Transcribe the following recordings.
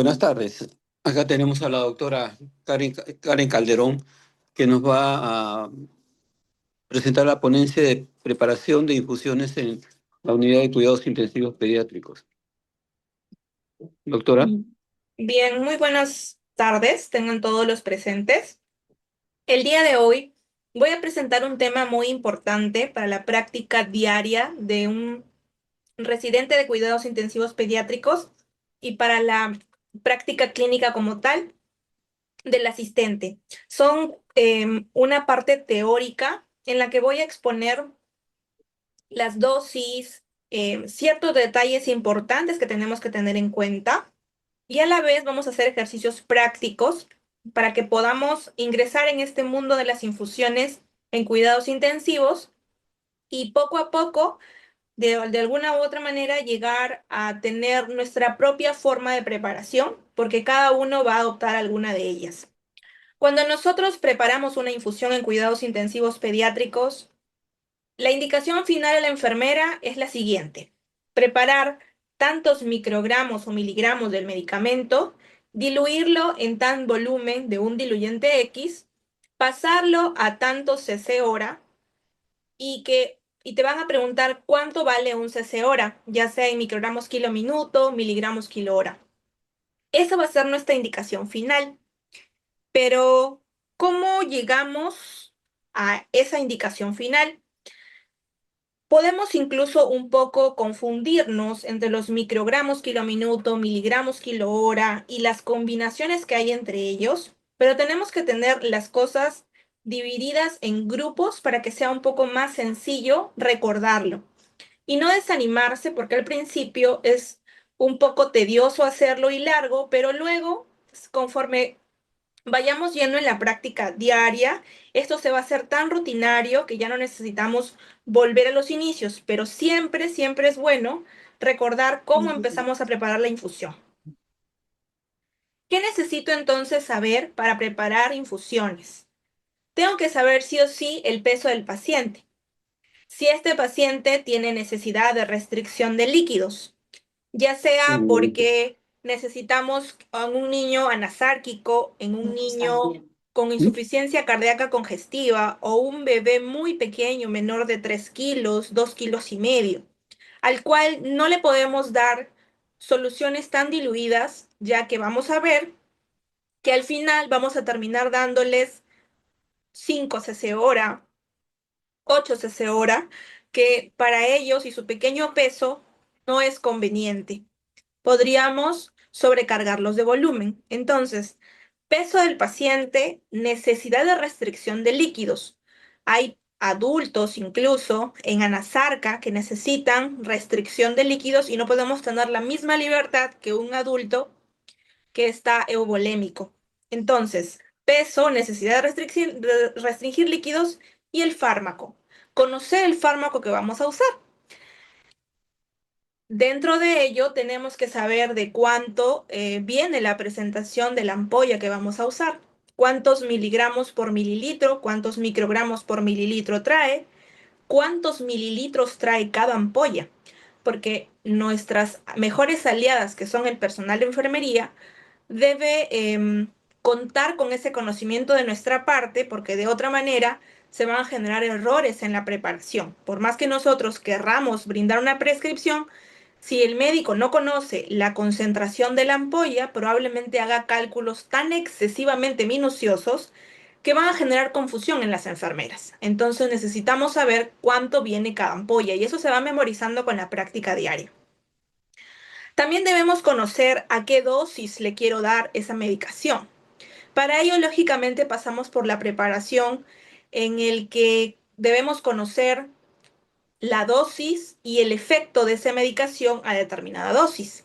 Buenas tardes. Acá tenemos a la doctora Karen Calderón, que nos va a presentar la ponencia de preparación de infusiones en la unidad de cuidados intensivos pediátricos. Doctora. Bien, muy buenas tardes, tengan todos los presentes. El día de hoy voy a presentar un tema muy importante para la práctica diaria de un residente de cuidados intensivos pediátricos y para la práctica clínica como tal del asistente. Son una parte teórica en la que voy a exponer las dosis, ciertos detalles importantes que tenemos que tener en cuenta y a la vez vamos a hacer ejercicios prácticos para que podamos ingresar en este mundo de las infusiones en cuidados intensivos y poco a poco, de alguna u otra manera, llegar a tener nuestra propia forma de preparación, porque cada uno va a adoptar alguna de ellas. Cuando nosotros preparamos una infusión en cuidados intensivos pediátricos, la indicación final de la enfermera es la siguiente: preparar tantos microgramos o miligramos del medicamento, diluirlo en tan volumen de un diluyente X, pasarlo a tantos cc hora y te van a preguntar cuánto vale un cc hora, ya sea en microgramos kilo minuto, miligramos kilo hora. Esa va a ser nuestra indicación final. Pero, ¿cómo llegamos a esa indicación final? Podemos incluso un poco confundirnos entre los microgramos kilo minuto, miligramos kilo hora y las combinaciones que hay entre ellos, pero tenemos que tener las cosas divididas en grupos para que sea un poco más sencillo recordarlo. Y no desanimarse porque al principio es un poco tedioso hacerlo y largo, pero luego, conforme vayamos yendo en la práctica diaria, esto se va a hacer tan rutinario que ya no necesitamos volver a los inicios, pero siempre, siempre es bueno recordar cómo empezamos a preparar la infusión. ¿Qué necesito entonces saber para preparar infusiones? Tengo que saber sí o sí el peso del paciente. Si este paciente tiene necesidad de restricción de líquidos, ya sea porque necesitamos en un niño anasárquico, en un niño con insuficiencia cardíaca congestiva o un bebé muy pequeño, menor de 3 kilos, 2 kilos y medio, al cual no le podemos dar soluciones tan diluidas, ya que vamos a ver que al final vamos a terminar dándoles 5 cc hora, 8 cc hora, que para ellos y su pequeño peso no es conveniente. Podríamos sobrecargarlos de volumen. Entonces, peso del paciente, necesidad de restricción de líquidos. Hay adultos incluso en anasarca que necesitan restricción de líquidos y no podemos tener la misma libertad que un adulto que está euvolémico. Entonces, peso, necesidad de restringir líquidos y el fármaco. Conocer el fármaco que vamos a usar. Dentro de ello tenemos que saber de cuánto viene la presentación de la ampolla que vamos a usar, cuántos miligramos por mililitro, cuántos microgramos por mililitro trae, cuántos mililitros trae cada ampolla, porque nuestras mejores aliadas, que son el personal de enfermería, debe contar con ese conocimiento de nuestra parte, porque de otra manera se van a generar errores en la preparación. Por más que nosotros querramos brindar una prescripción, si el médico no conoce la concentración de la ampolla, probablemente haga cálculos tan excesivamente minuciosos que van a generar confusión en las enfermeras. Entonces necesitamos saber cuánto viene cada ampolla y eso se va memorizando con la práctica diaria. También debemos conocer a qué dosis le quiero dar esa medicación. Para ello, lógicamente, pasamos por la preparación en el que debemos conocer la dosis y el efecto de esa medicación a determinada dosis.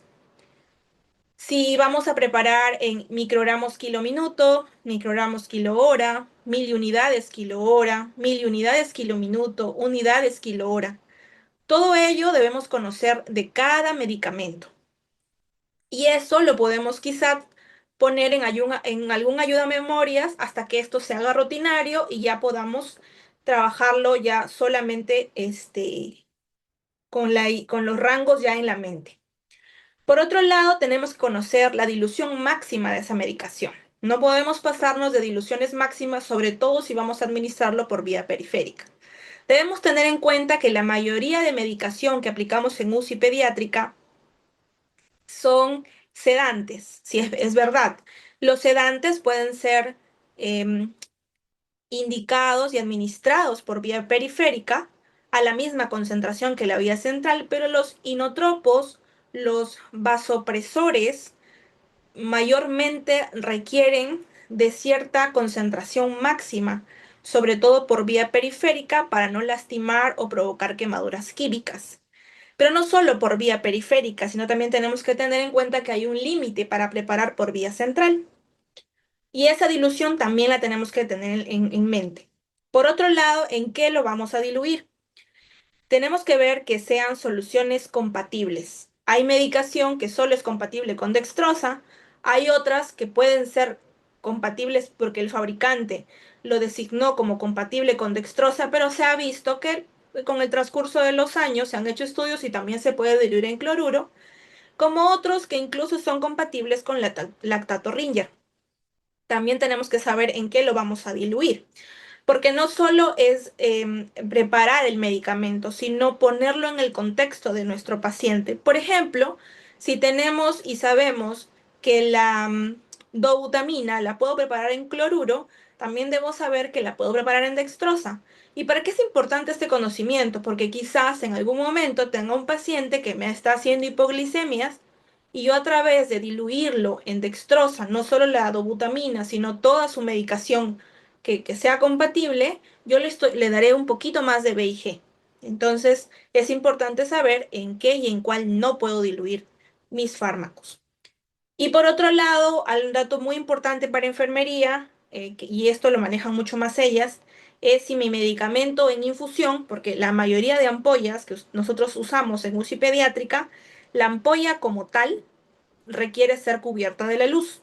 Si vamos a preparar en microgramos kilo minuto, microgramos kilo hora, miliunidades kilo hora, miliunidades kilo minuto, unidades kilo hora. Todo ello debemos conocer de cada medicamento. Y eso lo podemos quizá poner en algún ayuda a memorias hasta que esto se haga rutinario y ya podamos trabajarlo ya solamente con los rangos ya en la mente. Por otro lado, tenemos que conocer la dilución máxima de esa medicación. No podemos pasarnos de diluciones máximas, sobre todo si vamos a administrarlo por vía periférica. Debemos tener en cuenta que la mayoría de medicación que aplicamos en UCI pediátrica son sedantes, si es verdad. Los sedantes pueden ser em, indicados y administrados por vía periférica a la misma concentración que la vía central, pero los inotropos, los vasopresores, mayormente requieren de cierta concentración máxima, sobre todo por vía periférica, para no lastimar o provocar quemaduras químicas. Pero no solo por vía periférica, sino también tenemos que tener en cuenta que hay un límite para preparar por vía central. Y esa dilución también la tenemos que tener en mente. Por otro lado, ¿en qué lo vamos a diluir? Tenemos que ver que sean soluciones compatibles. Hay medicación que solo es compatible con dextrosa, hay otras que pueden ser compatibles porque el fabricante lo designó como compatible con dextrosa, pero se ha visto que con el transcurso de los años se han hecho estudios y también se puede diluir en cloruro, como otros que incluso son compatibles con lactato Ringer. También tenemos que saber en qué lo vamos a diluir, porque no solo es preparar el medicamento, sino ponerlo en el contexto de nuestro paciente. Por ejemplo, si tenemos y sabemos que la dobutamina la puedo preparar en cloruro, también debo saber que la puedo preparar en dextrosa. ¿Y para qué es importante este conocimiento? Porque quizás en algún momento tenga un paciente que me está haciendo hipoglicemias y yo a través de diluirlo en dextrosa, no solo la dobutamina, sino toda su medicación que sea compatible, yo le daré un poquito más de B y G. Entonces, es importante saber en qué y en cuál no puedo diluir mis fármacos. Y por otro lado, hay un dato muy importante para enfermería, y esto lo manejan mucho más ellas, es si mi medicamento en infusión, porque la mayoría de ampollas que nosotros usamos en UCI pediátrica, la ampolla como tal requiere ser cubierta de la luz.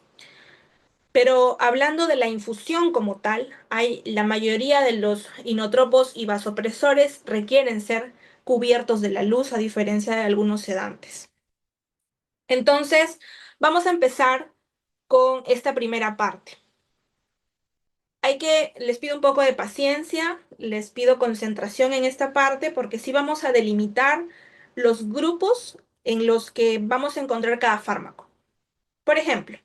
Pero hablando de la infusión como tal, la mayoría de los inotropos y vasopresores requieren ser cubiertos de la luz a diferencia de algunos sedantes. Entonces, vamos a empezar con esta primera parte. Les pido un poco de paciencia, les pido concentración en esta parte porque sí vamos a delimitar los grupos en los que vamos a encontrar cada fármaco. Por ejemplo,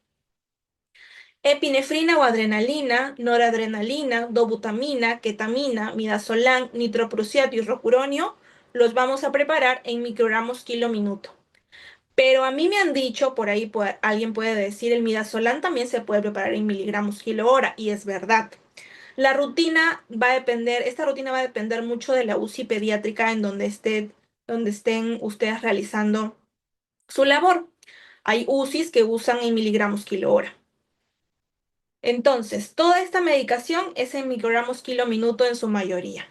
epinefrina o adrenalina, noradrenalina, dobutamina, ketamina, midazolam, nitroprusiato y rocuronio los vamos a preparar en microgramos kilo minuto. Pero a mí me han dicho, por ahí alguien puede decir, el midazolam también se puede preparar en miligramos kilo hora, y es verdad. Esta rutina va a depender mucho de la UCI pediátrica en donde estén ustedes realizando su labor. Hay UCIs que usan en miligramos kilo hora. Entonces, toda esta medicación es en microgramos kilo minuto en su mayoría.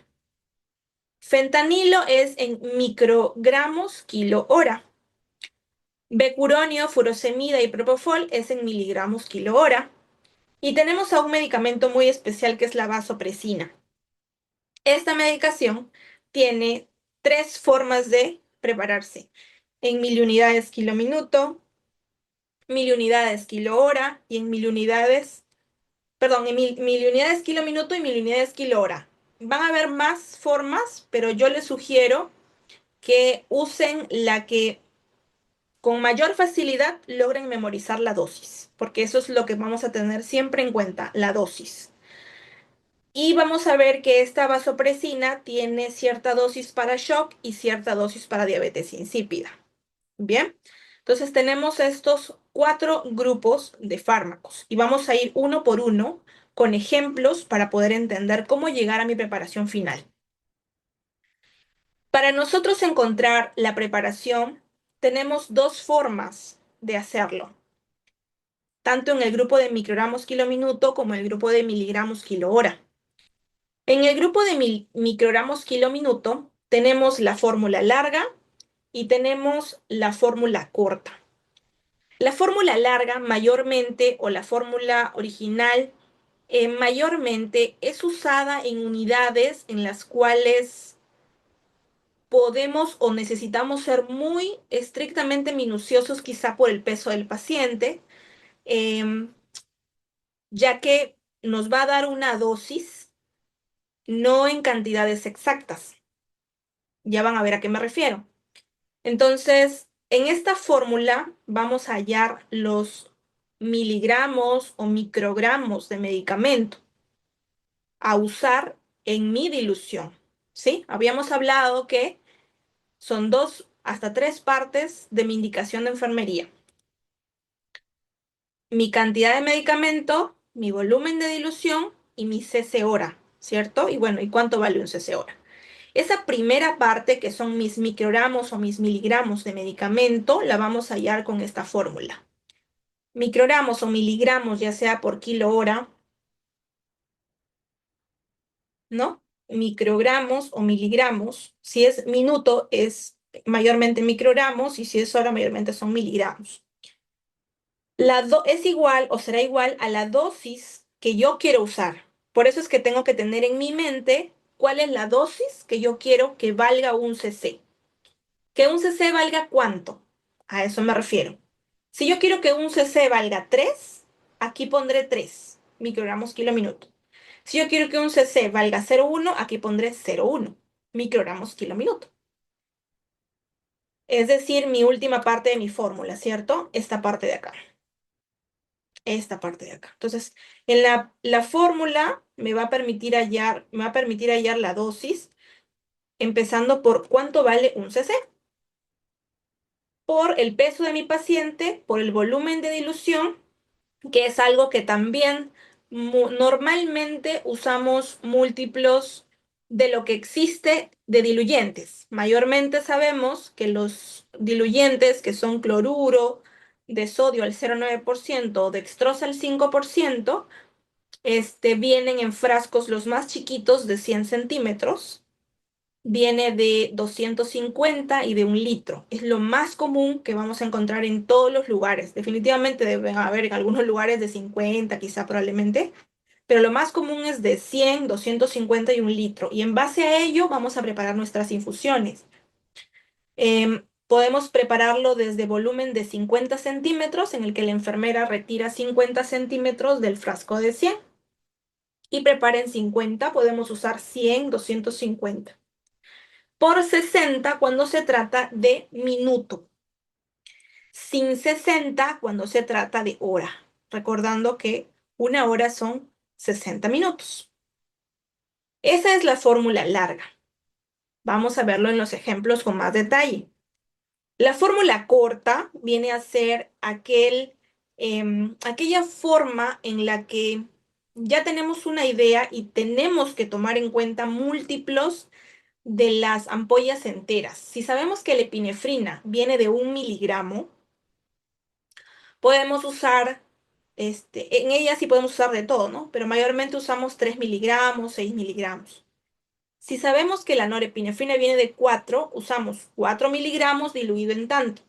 Fentanilo es en microgramos kilo hora. Becuronio, furosemida y propofol es en miligramos kilo hora. Y tenemos a un medicamento muy especial que es la vasopresina. Esta medicación tiene tres formas de prepararse: en miliunidades kilo minuto, miliunidades kilo hora y en miliunidades, perdón, en miliunidades kilo minuto y miliunidades kilo hora. Van a haber más formas, pero yo les sugiero que usen la que con mayor facilidad logren memorizar la dosis, porque eso es lo que vamos a tener siempre en cuenta, la dosis. Y vamos a ver que esta vasopresina tiene cierta dosis para shock y cierta dosis para diabetes insípida. Bien, entonces tenemos estos cuatro grupos de fármacos y vamos a ir uno por uno con ejemplos para poder entender cómo llegar a mi preparación final. Para nosotros encontrar la preparación, tenemos dos formas de hacerlo, tanto en el grupo de microgramos kilo minuto como en el grupo de miligramos kilo hora. En el grupo de microgramos kilo minuto tenemos la fórmula larga y tenemos la fórmula corta. La fórmula larga mayormente, o la fórmula original, mayormente es usada en unidades en las cuales podemos o necesitamos ser muy estrictamente minuciosos quizá por el peso del paciente, em, ya que nos va a dar una dosis, no en cantidades exactas. Ya van a ver a qué me refiero. Entonces, en esta fórmula vamos a hallar los miligramos o microgramos de medicamento a usar en mi dilución. ¿Sí? Habíamos hablado que son 2 hasta 3 partes de mi indicación de enfermería. Mi cantidad de medicamento, mi volumen de dilución y mi cc hora, ¿cierto? Y bueno, ¿y cuánto vale un cc hora? Esa primera parte, que son mis microgramos o mis miligramos de medicamento, la vamos a hallar con esta fórmula. Microgramos o miligramos, ya sea por kilo hora, ¿no? Microgramos o miligramos. Si es minuto, es mayormente microgramos, y si es hora, mayormente son miligramos. Es igual o será igual a la dosis que yo quiero usar. Por eso es que tengo que tener en mi mente cuál es la dosis que yo quiero que valga un cc. ¿Que un cc valga cuánto? A eso me refiero. Si yo quiero que un cc valga 3, aquí pondré 3 microgramos kilo minuto. Si yo quiero que un cc valga 0,1, aquí pondré 0,1 microgramos kilo minuto. Es decir, mi última parte de mi fórmula, ¿cierto? Esta parte de acá. Esta parte de acá. Entonces, en la fórmula me va a permitir hallar la dosis, empezando por cuánto vale un cc, por el peso de mi paciente, por el volumen de dilución, que es algo que también normalmente usamos múltiplos de lo que existe de diluyentes. Mayormente sabemos que los diluyentes, que son cloruro de sodio al 0,9% o dextrosa al 5%, vienen en frascos los más chiquitos de 100 centímetros, viene de 250 y de 1 litro. Es lo más común que vamos a encontrar en todos los lugares. Definitivamente deben haber en algunos lugares de 50, quizá probablemente, pero lo más común es de 100, 250 y 1 litro. Y en base a ello vamos a preparar nuestras infusiones. Podemos prepararlo desde volumen de 50 centímetros, en el que la enfermera retira 50 centímetros del frasco de 100 y preparen 50. Podemos usar 100, 250 por 60 cuando se trata de minuto, sin 60 cuando se trata de hora, recordando que una hora son 60 minutos. Esa es la fórmula larga. Vamos a verlo en los ejemplos con más detalle. La fórmula corta viene a ser aquella forma en la que ya tenemos una idea y tenemos que tomar en cuenta múltiplos de las ampollas enteras. Si sabemos que la epinefrina viene de 1 miligramo, podemos usar, en ella sí podemos usar de todo, ¿no? Pero mayormente usamos 3 miligramos, 6 miligramos. Si sabemos que la norepinefrina viene de 4, usamos 4 miligramos diluido en tanto,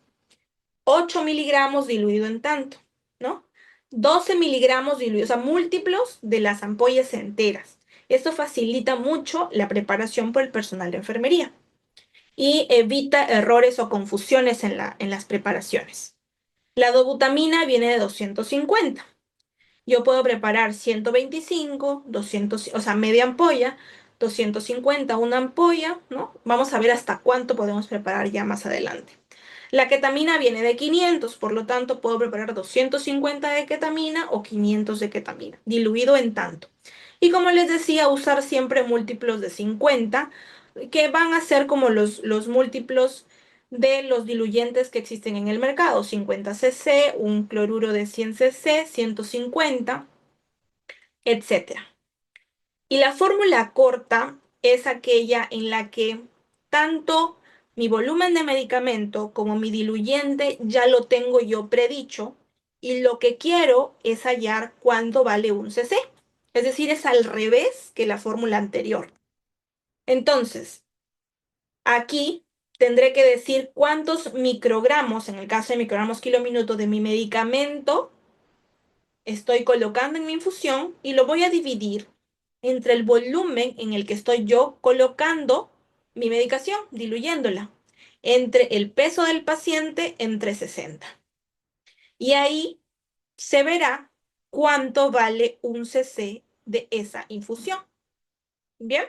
8 miligramos diluido en tanto, ¿no? 12 miligramos diluidos, o sea, múltiplos de las ampollas enteras. Esto facilita mucho la preparación por el personal de enfermería y evita errores o confusiones en las preparaciones. La dobutamina viene de 250. Yo puedo preparar 125, 200, o sea, media ampolla, 250, una ampolla, ¿no? Vamos a ver hasta cuánto podemos preparar ya más adelante. La ketamina viene de 500, por lo tanto puedo preparar 250 de ketamina o 500 de ketamina, diluido en tanto. Y como les decía, usar siempre múltiplos de 50, que van a ser como los múltiplos de los diluyentes que existen en el mercado: 50 cc, un cloruro de 100 cc, 150, etcétera. Y la fórmula corta es aquella en la que tanto mi volumen de medicamento como mi diluyente ya lo tengo yo predicho, y lo que quiero es hallar cuánto vale un cc. Es decir, es al revés que la fórmula anterior. Entonces, aquí tendré que decir cuántos microgramos, en el caso de microgramos kilo minuto, de mi medicamento estoy colocando en mi infusión, y lo voy a dividir entre el volumen en el que estoy yo colocando mi medicación, diluyéndola entre el peso del paciente entre 60. Y ahí se verá cuánto vale un cc de esa infusión. Bien,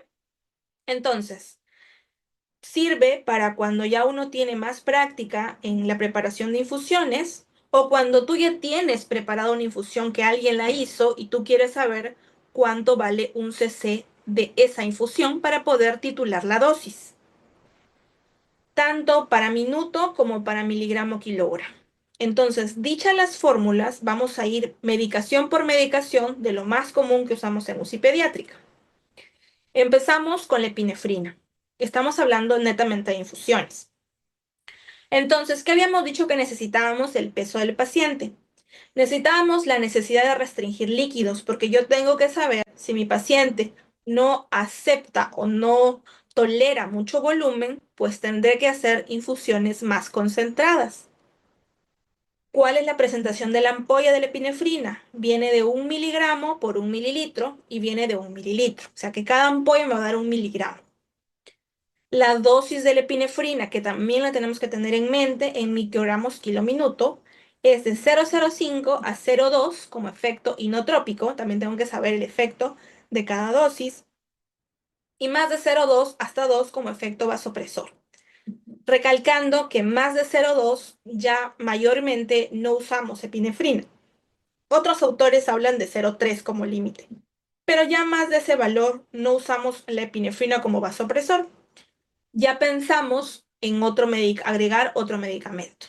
entonces sirve para cuando ya uno tiene más práctica en la preparación de infusiones o cuando tú ya tienes preparada una infusión que alguien la hizo y tú quieres saber cuánto vale un cc de esa infusión para poder titular la dosis, tanto para minuto como para miligramo kilogramo. Entonces, dichas las fórmulas, vamos a ir medicación por medicación de lo más común que usamos en UCI pediátrica. Empezamos con la epinefrina. Estamos hablando netamente de infusiones. Entonces, ¿qué habíamos dicho que necesitábamos? El peso del paciente. Necesitábamos la necesidad de restringir líquidos, porque yo tengo que saber si mi paciente no acepta o no tolera mucho volumen, pues tendré que hacer infusiones más concentradas. ¿Cuál es la presentación de la ampolla de la epinefrina? Viene de 1 miligramo por 1 mililitro y viene de 1 mililitro. O sea que cada ampolla me va a dar 1 miligramo. La dosis de la epinefrina, que también la tenemos que tener en mente en microgramos kilo minuto, es de 0,05 a 0,2 como efecto inotrópico. También tengo que saber el efecto de cada dosis. Y más de 0,2 hasta 2 como efecto vasopresor. Recalcando que más de 0,2 ya mayormente no usamos epinefrina. Otros autores hablan de 0,3 como límite. Pero ya más de ese valor no usamos la epinefrina como vasopresor. Ya pensamos en agregar otro medicamento.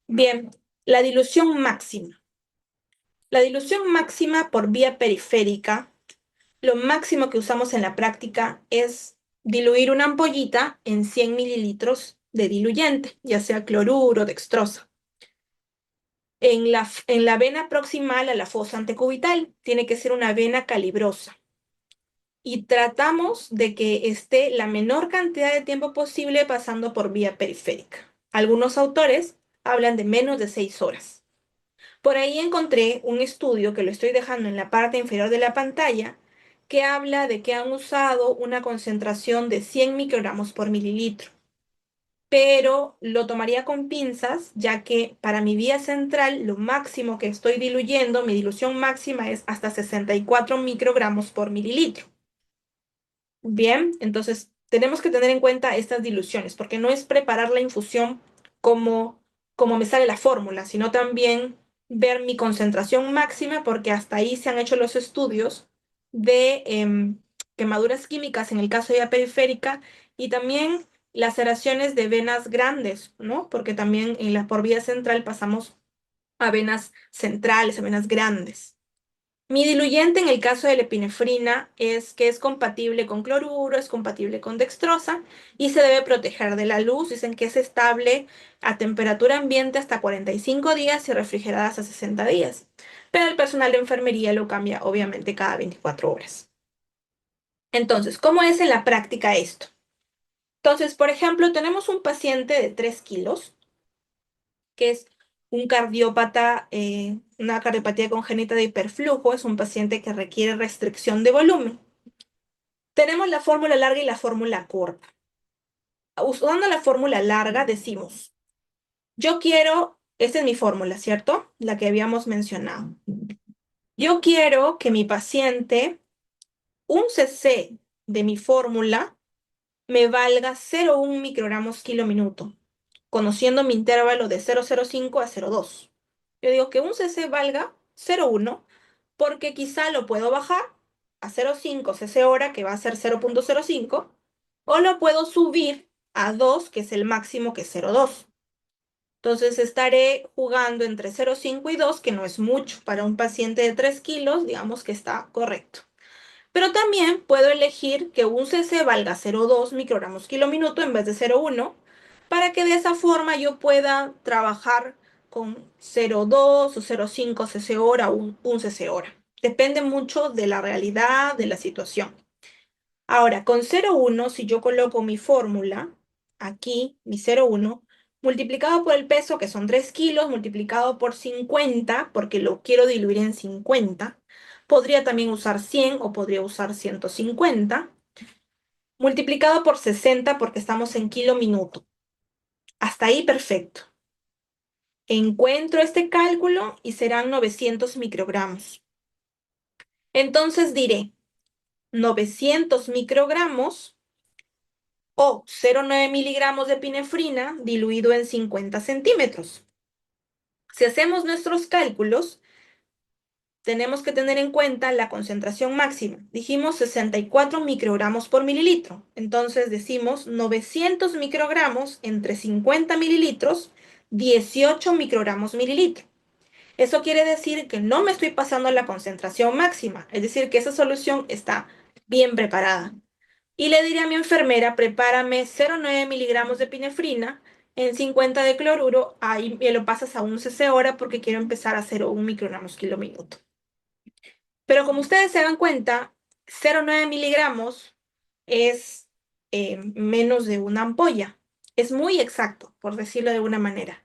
Bien, la dilución máxima. La dilución máxima por vía periférica, lo máximo que usamos en la práctica es diluir una ampollita en 100 mililitros de diluyente, ya sea cloruro o dextrosa. En la vena proximal a la fosa antecubital, tiene que ser una vena calibrosa. Y tratamos de que esté la menor cantidad de tiempo posible pasando por vía periférica. Algunos autores hablan de menos de 6 horas. Por ahí encontré un estudio que lo estoy dejando en la parte inferior de la pantalla que habla de que han usado una concentración de 100 microgramos por mililitro, pero lo tomaría con pinzas, ya que para mi vía central lo máximo que estoy diluyendo, mi dilución máxima es hasta 64 microgramos por mililitro. Bien, entonces tenemos que tener en cuenta estas diluciones, porque no es preparar la infusión como, como me sale la fórmula, sino también ver mi concentración máxima, porque hasta ahí se han hecho los estudios de quemaduras químicas en el caso de vía periférica y también laceraciones de venas grandes, ¿no? Porque también por vía central pasamos a venas centrales, a venas grandes. Mi diluyente en el caso de la epinefrina es que es compatible con cloruro, es compatible con dextrosa y se debe proteger de la luz. Dicen que es estable a temperatura ambiente hasta 45 días y refrigerada hasta 60 días. Pero el personal de enfermería lo cambia obviamente cada 24 horas. Entonces, ¿cómo es en la práctica esto? Entonces, por ejemplo, tenemos un paciente de 3 kilos que es un cardiópata, una cardiopatía congénita de hiperflujo, es un paciente que requiere restricción de volumen. Tenemos la fórmula larga y la fórmula corta. Usando la fórmula larga decimos, yo quiero, esta es mi fórmula, ¿cierto? La que habíamos mencionado. Yo quiero que mi paciente, un cc de mi fórmula, me valga 0,1 microgramos kilo minuto, conociendo mi intervalo de 0,05 a 0,2. Yo digo que un cc valga 0,1 porque quizá lo puedo bajar a 0,5 cc hora, que va a ser 0,05, o lo puedo subir a 2, que es el máximo, que es 0,2. Entonces estaré jugando entre 0,5 y 2, que no es mucho para un paciente de 3 kilos, digamos que está correcto. Pero también puedo elegir que un cc valga 0,2 microgramos kilo minuto en vez de 0,1 para que de esa forma yo pueda trabajar con 0,2 o 0,5 cc hora o un cc hora. Depende mucho de la realidad, de la situación. Ahora, con 0,1, si yo coloco mi fórmula, aquí, mi 0,1, multiplicado por el peso, que son 3 kilos, multiplicado por 50, porque lo quiero diluir en 50, podría también usar 100 o podría usar 150. multiplicado por 60 porque estamos en kilo minuto. Hasta ahí perfecto. Encuentro este cálculo y serán 900 microgramos. Entonces diré 900 microgramos o 0,9 miligramos de epinefrina diluido en 50 centímetros. Si hacemos nuestros cálculos, tenemos que tener en cuenta la concentración máxima. Dijimos 64 microgramos por mililitro. Entonces decimos 900 microgramos entre 50 mililitros, 18 microgramos mililitro. Eso quiere decir que no me estoy pasando la concentración máxima, es decir, que esa solución está bien preparada. Y le diré a mi enfermera, prepárame 0,9 miligramos de epinefrina en 50 de cloruro, ahí me lo pasas a 1 cc hora porque quiero empezar a 0,1 microgramos kilo minuto. Pero como ustedes se dan cuenta, 0,9 miligramos es menos de una ampolla. Es muy exacto, por decirlo de alguna manera.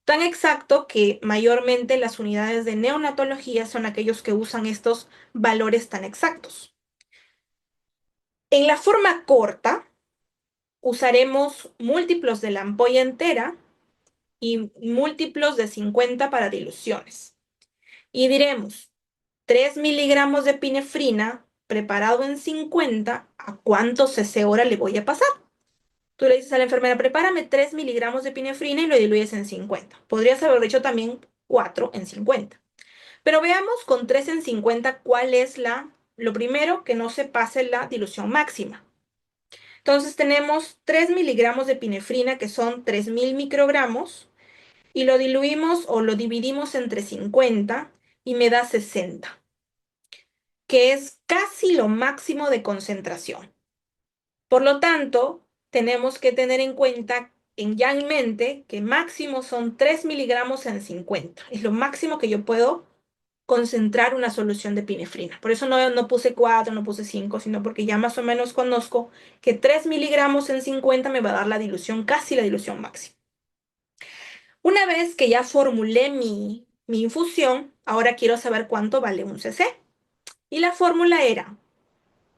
Tan exacto que mayormente las unidades de neonatología son aquellos que usan estos valores tan exactos. En la forma corta, usaremos múltiplos de la ampolla entera y múltiplos de 50 para diluciones. Y diremos, 3 miligramos de epinefrina preparado en 50, ¿a cuántos cc hora le voy a pasar? Tú le dices a la enfermera, prepárame 3 miligramos de epinefrina y lo diluyes en 50. Podrías haber dicho también 4 en 50. Pero veamos con 3 en 50 cuál es lo primero, que no se pase la dilución máxima. Entonces tenemos 3 miligramos de epinefrina, que son 3000 microgramos, y lo diluimos o lo dividimos entre 50 y me da 60, que es casi lo máximo de concentración. Por lo tanto, tenemos que tener en cuenta, ya en mente, que máximo son 3 miligramos en 50. Es lo máximo que yo puedo concentrar una solución de epinefrina. Por eso no puse 4, no puse 5, sino porque ya más o menos conozco que 3 miligramos en 50 me va a dar la dilución, casi la dilución máxima. Una vez que ya formulé mi infusión, ahora quiero saber cuánto vale un cc. Y la fórmula era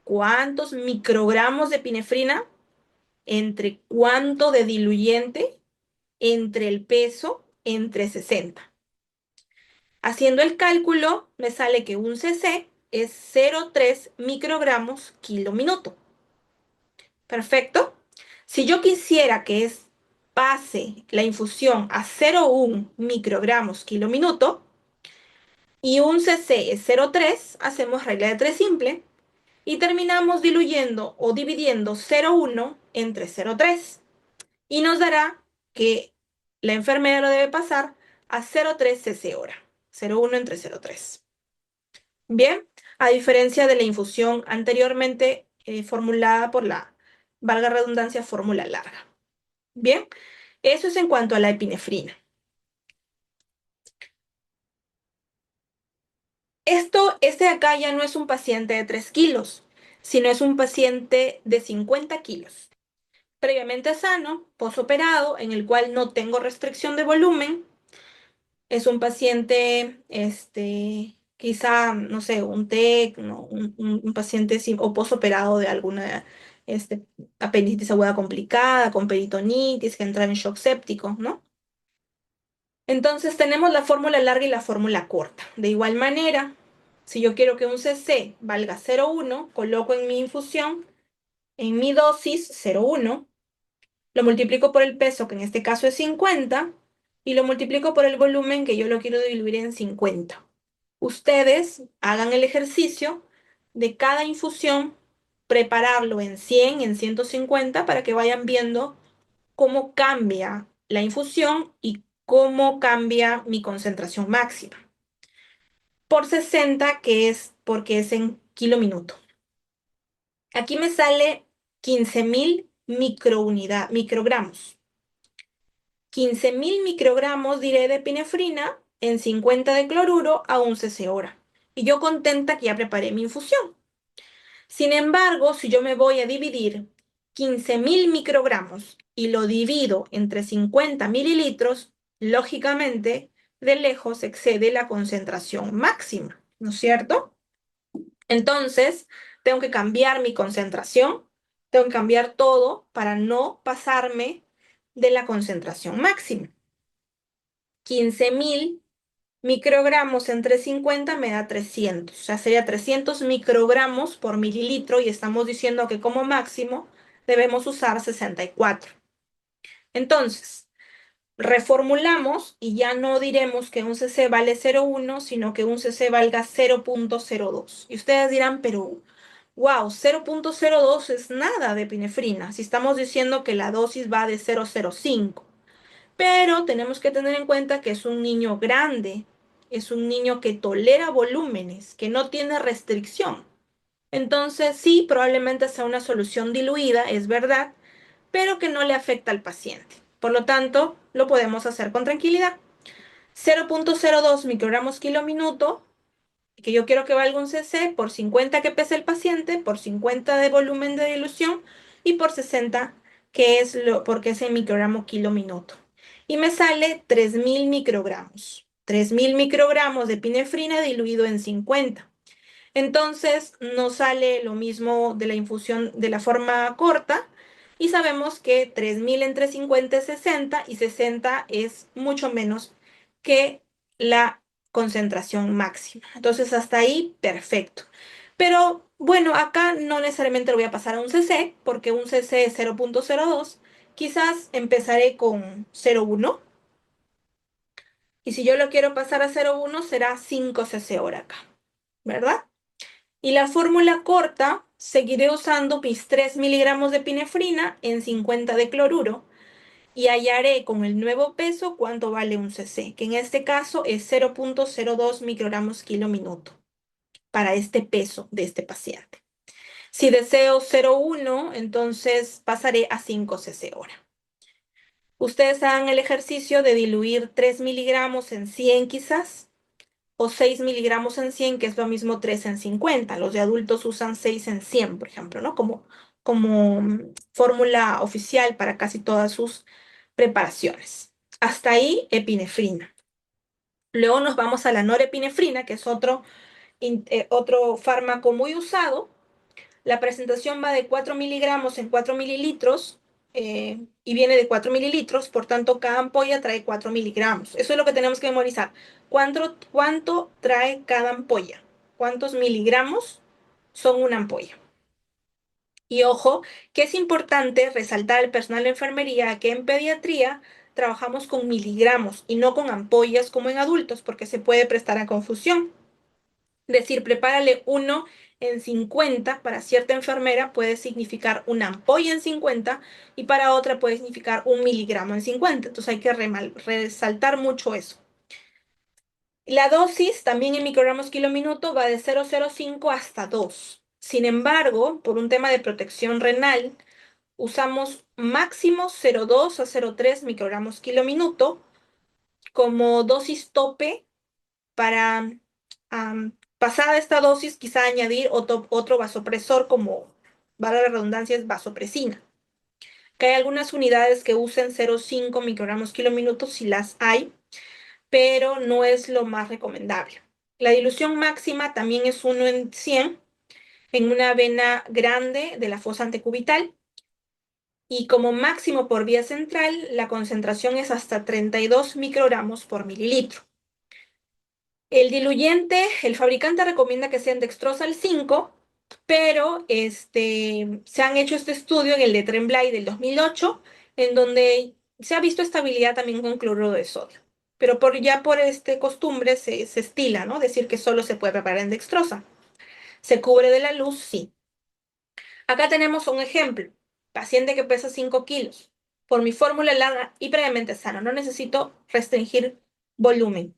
cuántos microgramos de epinefrina entre cuánto de diluyente entre el peso entre 60. Haciendo el cálculo, me sale que un cc es 0,3 microgramos kilo minuto. Perfecto. Si yo quisiera que pase la infusión a 0,1 microgramos kilo minuto y un cc es 0,3, hacemos regla de 3 simple y terminamos diluyendo o dividiendo 0,1 entre 0,3 y nos dará que la enfermera lo debe pasar a 0,3 cc hora, 0,1 entre 0,3. Bien, a diferencia de la infusión anteriormente formulada por la, valga redundancia, fórmula larga. Bien, eso es en cuanto a la epinefrina. Este de acá ya no es un paciente de 3 kilos, sino es un paciente de 50 kilos. Previamente sano, posoperado, en el cual no tengo restricción de volumen. Es un paciente, quizá, no sé, un TEC, ¿no? Un paciente o posoperado de alguna apendicitis aguda complicada, con peritonitis, que entra en shock séptico, ¿no? Entonces tenemos la fórmula larga y la fórmula corta. De igual manera, si yo quiero que un cc valga 0,1, coloco en mi infusión, en mi dosis 0,1, lo multiplico por el peso, que en este caso es 50, y lo multiplico por el volumen, que yo lo quiero diluir en 50. Ustedes hagan el ejercicio de cada infusión, prepararlo en 100, en 150, para que vayan viendo cómo cambia la infusión y cómo cambia mi concentración máxima. Por 60, que es porque es en kilo minuto. Aquí me sale 15.000 microgramos. 15.000 microgramos, diré, de epinefrina en 50 de cloruro a 1 cc hora. Y yo contenta que ya preparé mi infusión. Sin embargo, si yo me voy a dividir 15.000 microgramos y lo divido entre 50 mililitros, lógicamente, de lejos excede la concentración máxima, ¿no es cierto? Entonces, tengo que cambiar mi concentración Tengo que cambiar todo para no pasarme de la concentración máxima. 15.000 microgramos entre 50 me da 300. O sea, sería 300 microgramos por mililitro y estamos diciendo que como máximo debemos usar 64. Entonces, reformulamos y ya no diremos que un cc vale 0,1, sino que un cc valga 0,02. Y ustedes dirán, pero wow, 0,02 es nada de epinefrina, si estamos diciendo que la dosis va de 0,05. Pero tenemos que tener en cuenta que es un niño grande, es un niño que tolera volúmenes, que no tiene restricción. Entonces, sí, probablemente sea una solución diluida, es verdad, pero que no le afecta al paciente. Por lo tanto, lo podemos hacer con tranquilidad. 0,02 microgramos kilo minuto, que yo quiero que valga un cc, por 50 que pesa el paciente, por 50 de volumen de dilución y por 60 que es porque es el microgramo kilo minuto. Y me sale 3.000 microgramos. 3.000 microgramos de epinefrina diluido en 50. Entonces nos sale lo mismo de la infusión de la forma corta y sabemos que 3.000 entre 50 es 60 y 60 es mucho menos que la concentración máxima. Entonces hasta ahí, perfecto. Pero bueno, acá no necesariamente lo voy a pasar a un cc porque un cc es 0,02. Quizás empezaré con 0,1 y si yo lo quiero pasar a 0,1 será 5 cc hora acá, ¿verdad? Y la fórmula corta, seguiré usando mis 3 miligramos de epinefrina en 50 de cloruro y hallaré con el nuevo peso cuánto vale un cc, que en este caso es 0,02 microgramos kilo minuto para este peso de este paciente. Si deseo 0,1, entonces pasaré a 5 cc hora. Ustedes hagan el ejercicio de diluir 3 miligramos en 100 quizás o 6 miligramos en 100, que es lo mismo 3 en 50. Los de adultos usan 6 en 100, por ejemplo, ¿no? Como fórmula oficial para casi todas sus preparaciones. Hasta ahí, epinefrina. Luego nos vamos a la norepinefrina, que es otro fármaco muy usado. La presentación va de 4 miligramos en 4 mililitros y viene de 4 mililitros, por tanto cada ampolla trae 4 miligramos. Eso es lo que tenemos que memorizar. ¿Cuánto trae cada ampolla? ¿Cuántos miligramos son una ampolla? Y ojo, que es importante resaltar al personal de enfermería que en pediatría trabajamos con miligramos y no con ampollas como en adultos, porque se puede prestar a confusión. Decir, prepárale uno en 50 para cierta enfermera puede significar una ampolla en 50 y para otra puede significar 1 miligramo en 50. Entonces hay que resaltar mucho eso. La dosis también en microgramos kilo minuto va de 0,05 hasta 2. Sin embargo, por un tema de protección renal, usamos máximo 0,2 a 0,3 microgramos kilo minuto como dosis tope para pasada esta dosis, quizá añadir otro vasopresor como, valga la redundancia, es vasopresina. Que hay algunas unidades que usen 0,5 microgramos kilo minuto, si las hay, pero no es lo más recomendable. La dilución máxima también es 1 en 100 en una vena grande de la fosa antecubital y como máximo por vía central, la concentración es hasta 32 microgramos por mililitro. El diluyente, el fabricante recomienda que sea en dextrosal 5, pero se han hecho este estudio en el de Tremblay del 2008, en donde se ha visto estabilidad también con cloruro de sodio. Pero ya por costumbre se estila, ¿no? Decir que solo se puede preparar en dextrosa. ¿Se cubre de la luz? Sí. Acá tenemos un ejemplo. Paciente que pesa 5 kilos. Por mi fórmula larga y previamente sano. No necesito restringir volumen.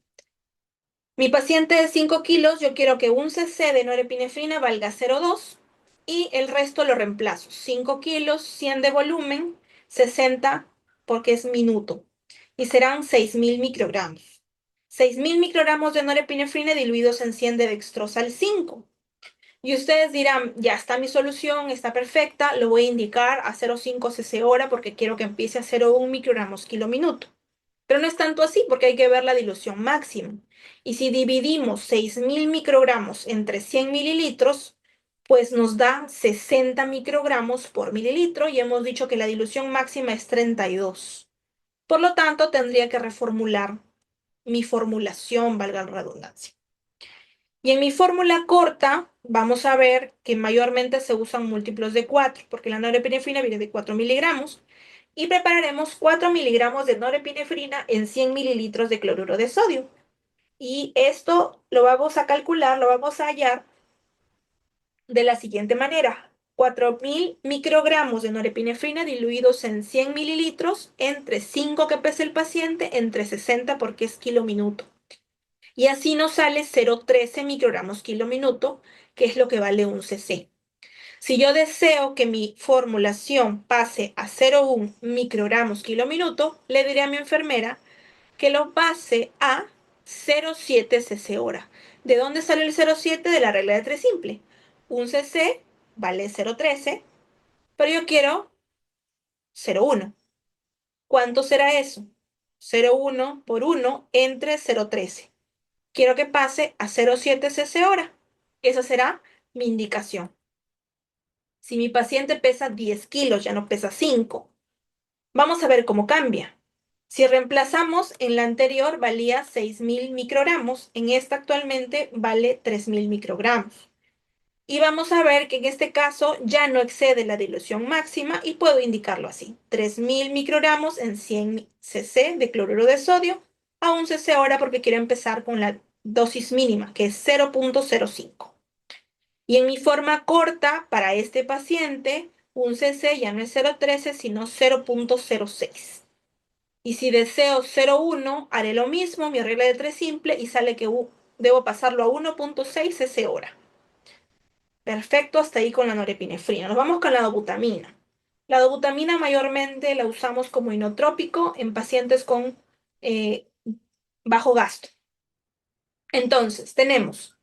Mi paciente de 5 kilos, yo quiero que un cc de norepinefrina valga 0,2 y el resto lo reemplazo. 5 kilos, 100 de volumen, 60 porque es minuto. Y serán 6.000 microgramos. 6.000 microgramos de norepinefrina diluidos en 100 de dextrosal 5. Y ustedes dirán, ya está mi solución, está perfecta, lo voy a indicar a 0,5 cc hora porque quiero que empiece a 0,1 microgramos kilo minuto. Pero no es tanto así porque hay que ver la dilución máxima. Y si dividimos 6.000 microgramos entre 100 mililitros, pues nos da 60 microgramos por mililitro y hemos dicho que la dilución máxima es 32. Por lo tanto, tendría que reformular mi formulación, valga la redundancia. Y en mi fórmula corta, vamos a ver que mayormente se usan múltiplos de 4, porque la norepinefrina viene de 4 miligramos. Y prepararemos 4 miligramos de norepinefrina en 100 mililitros de cloruro de sodio. Y esto lo vamos a calcular, lo vamos a hallar de la siguiente manera. 4.000 microgramos de norepinefrina diluidos en 100 mililitros entre 5 que pesa el paciente, entre 60 porque es kilo minuto. Y así nos sale 0,13 microgramos kilo minuto, que es lo que vale un cc. Si yo deseo que mi formulación pase a 0,1 microgramos kilo minuto, le diré a mi enfermera que lo pase a 0,7 cc hora. ¿De dónde sale el 0,7? De la regla de 3 simple. Un cc vale 0,13, pero yo quiero 0,1. ¿Cuánto será eso? 0,1 por 1 entre 0,13. Quiero que pase a 0,7 cc hora. Esa será mi indicación. Si mi paciente pesa 10 kilos, ya no pesa 5. Vamos a ver cómo cambia. Si reemplazamos, en la anterior valía 6.000 microgramos, en esta actualmente vale 3.000 microgramos. Y vamos a ver que en este caso ya no excede la dilución máxima y puedo indicarlo así. 3.000 microgramos en 100 cc de cloruro de sodio a 1 cc hora porque quiero empezar con la dosis mínima, que es 0,05. Y en mi forma corta, para este paciente, un cc ya no es 0,13, sino 0,06. Y si deseo 0,1, haré lo mismo, mi regla de 3 simple, y sale que debo pasarlo a 1,6 cc hora. Perfecto, hasta ahí con la norepinefrina. Nos vamos con la dobutamina. La dobutamina mayormente la usamos como inotrópico en pacientes con eh, bajo gasto. Entonces, tenemos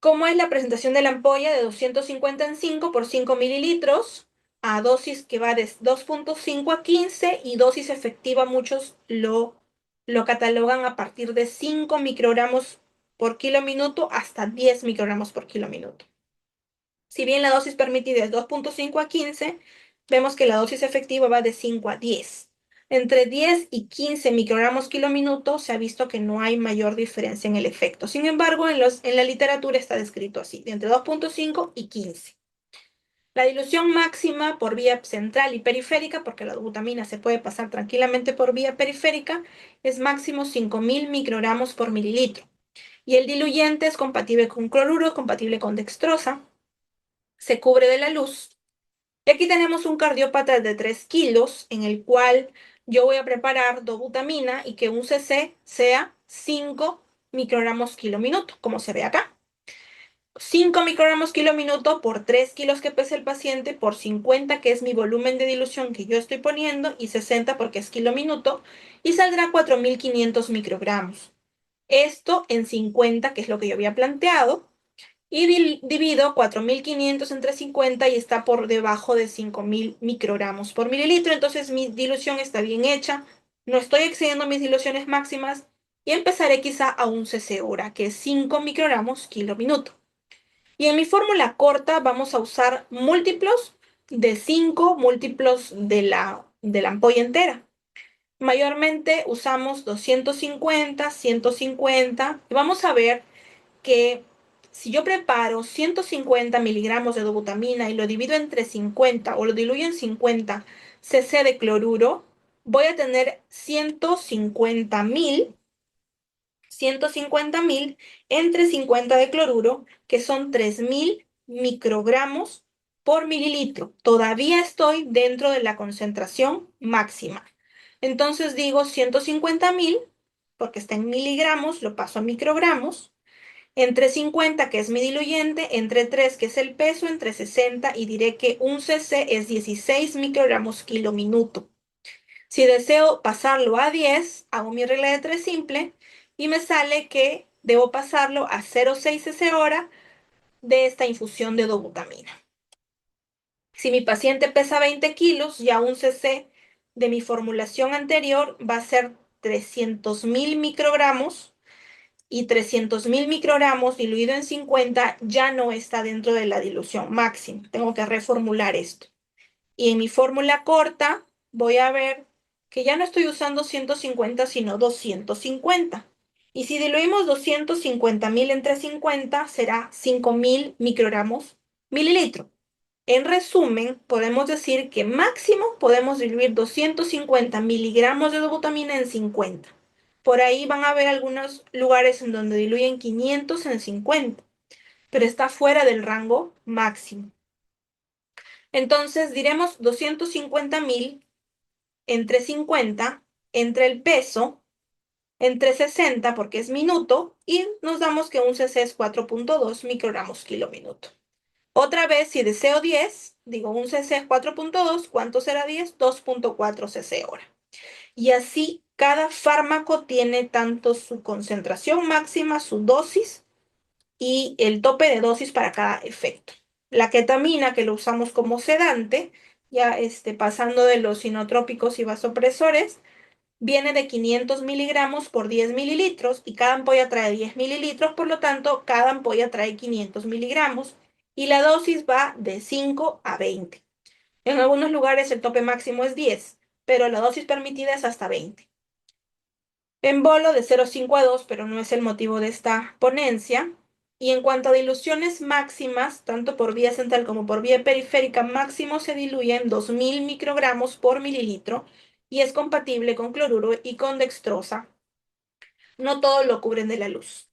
cómo es la presentación de la ampolla de 250 en 5 por 5 mililitros a dosis que va de 2,5 a 15 y dosis efectiva muchos lo catalogan a partir de 5 microgramos por kilo minuto hasta 10 microgramos por kilo minuto. Si bien la dosis permitida es 2,5 a 15, vemos que la dosis efectiva va de 5 a 10. Entre 10 y 15 microgramos kilo minuto se ha visto que no hay mayor diferencia en el efecto. Sin embargo, en la literatura está descrito así, de entre 2,5 y 15. La dilución máxima por vía central y periférica, porque la dobutamina se puede pasar tranquilamente por vía periférica, es máximo 5.000 microgramos por mililitro. Y el diluyente es compatible con cloruro, compatible con dextrosa, se cubre de la luz. Y aquí tenemos un cardiópata de 3 kilos en el cual yo voy a preparar dobutamina y que un cc sea 5 microgramos kilo minuto, como se ve acá. 5 microgramos kilo minuto por 3 kilos que pesa el paciente, por 50 que es mi volumen de dilución que yo estoy poniendo y 60 porque es kilo minuto y saldrá 4.500 microgramos. Esto en 50, que es lo que yo había planteado, y divido 4.500 entre 50 y está por debajo de 5.000 microgramos por mililitro. Entonces mi dilución está bien hecha, no estoy excediendo mis diluciones máximas y empezaré quizá a un cc hora, que es 5 microgramos kilo minuto. Y en mi fórmula corta vamos a usar múltiplos de 5 múltiplos de la ampolla entera. Mayormente usamos 250, 150 y vamos a ver que si yo preparo 150 miligramos de dobutamina y lo divido entre 50 o lo diluyo en 50 cc de cloruro, voy a tener 150.000 entre 50 de cloruro, que son 3.000 microgramos por mililitro. Todavía estoy dentro de la concentración máxima. Entonces digo 150.000, porque está en miligramos, lo paso a microgramos, entre 50, que es mi diluyente, entre 3, que es el peso, entre 60, y diré que un cc es 16 microgramos kilo minuto. Si deseo pasarlo a 10, hago mi regla de 3 simple y me sale que debo pasarlo a 0,6 cc hora de esta infusión de dobutamina. Si mi paciente pesa 20 kilos, ya un cc de mi formulación anterior va a ser 300.000 microgramos y 300.000 microgramos diluido en 50 ya no está dentro de la dilución máxima. Tengo que reformular esto. Y en mi fórmula corta voy a ver que ya no estoy usando 150, sino 250. Y si diluimos 250.000 entre 50, será 5.000 microgramos mililitro. En resumen, podemos decir que máximo podemos diluir 250 miligramos de dobutamina en 50. Por ahí van a haber algunos lugares en donde diluyen 500 en 50, pero está fuera del rango máximo. Entonces diremos 250.000 entre 50, entre el peso, entre 60 porque es minuto, y nos damos que un cc es 4.2 microgramos kilo minuto. Otra vez, si deseo 10, digo un cc es 4.2, ¿cuánto será 10? 2.4 cc hora. Y así cada fármaco tiene tanto su concentración máxima, su dosis y el tope de dosis para cada efecto. La ketamina, que lo usamos como sedante, ya pasando de los sinotrópicos y vasopresores, viene de 500 miligramos por 10 mililitros y cada ampolla trae 10 mililitros, por lo tanto, cada ampolla trae 500 miligramos y la dosis va de 5 a 20. En algunos lugares el tope máximo es 10, pero la dosis permitida es hasta 20. En bolo de 0,5 a 2, pero no es el motivo de esta ponencia. Y en cuanto a diluciones máximas, tanto por vía central como por vía periférica, máximo se diluyen 2.000 microgramos por mililitro y es compatible con cloruro y con dextrosa. No todo lo cubren de la luz.